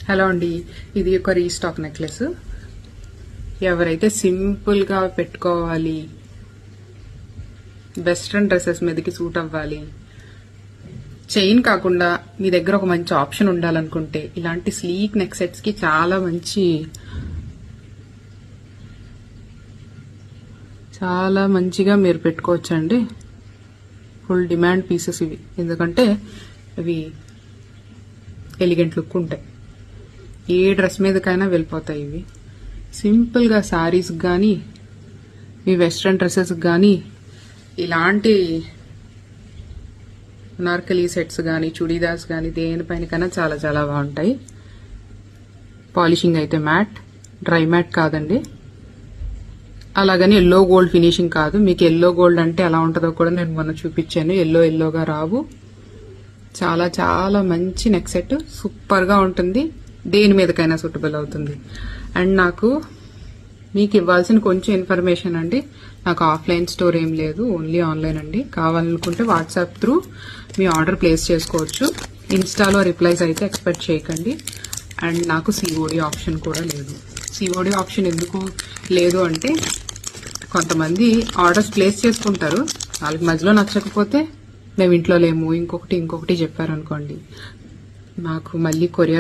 Hello అండి, ఇది ఒక రీస్టాక్ నెక్లెస్. ఎవరైతే సింపుల్ గా పెట్టుకోవాలి, వెస్ట్రన్ డ్రెస్సెస్ మీదకి సూట్ అవ్వాలి, చైన్ కాకుండా మీ దగ్గర ఒక మంచి ఆప్షన్ ఉండాలనుకుంటే ఇలాంటి స్లీక్ నెక్ సెట్స్ కి చాలా మంచిగా మీరు పెట్టుకోవచ్చండి. ఫుల్ డిమాండ్ పీసెస్ ఇవి, ఎందుకంటే ఇవి ఎలిగెంట్ లుక్ ఉంటాయి. ఏ డ్రెస్ మీదకైనా వెళ్ళిపోతాయి ఇవి. సింపుల్ గా శారీస్ కానీ, మీ వెస్ట్రన్ డ్రెస్సెస్ కానీ, ఇలాంటి నార్కలీ సెట్స్ కానీ, చుడీదార్స్ కానీ, దేనిపైనకైనా చాలా చాలా బాగుంటాయి. పాలిషింగ్ అయితే మ్యాట్, డ్రై మ్యాట్ కాదండి. అలాగని ఎల్లో గోల్డ్ ఫినిషింగ్ కాదు. మీకు ఎల్లో గోల్డ్ అంటే ఎలా ఉంటుందో కూడా నేను మొన్న చూపించాను. ఎల్లోగా రావు. చాలా చాలా మంచి నెక్ సెట్, సూపర్ గా ఉంటుంది. దేని మీదకైనా సూటబుల్ అవుతుంది. అండ్ మీకు ఇవ్వాల్సిన కొంచెం ఇన్ఫర్మేషన్ అండి, నాకు ఆఫ్లైన్ స్టోర్ ఏం లేదు, ఓన్లీ ఆన్లైన్ అండి. కావాలనుకుంటే వాట్సాప్ త్రూ మీ ఆర్డర్ ప్లేస్ చేసుకోవచ్చు. ఇన్స్టాలో రిప్లైస్ అయితే ఎక్స్పెక్ట్ చేయకండి. అండ్ నాకు సిఓడి ఆప్షన్ కూడా లేదు. సిఓడి ఆప్షన్ ఎందుకు లేదు అంటే, కొంతమంది ఆర్డర్స్ ప్లేస్ చేసుకుంటారు, వాళ్ళకి మధ్యలో నచ్చకపోతే మేము ఇంట్లో లేము ఇంకొకటి చెప్పారనుకోండి, నాకు మళ్ళీ కొరియర్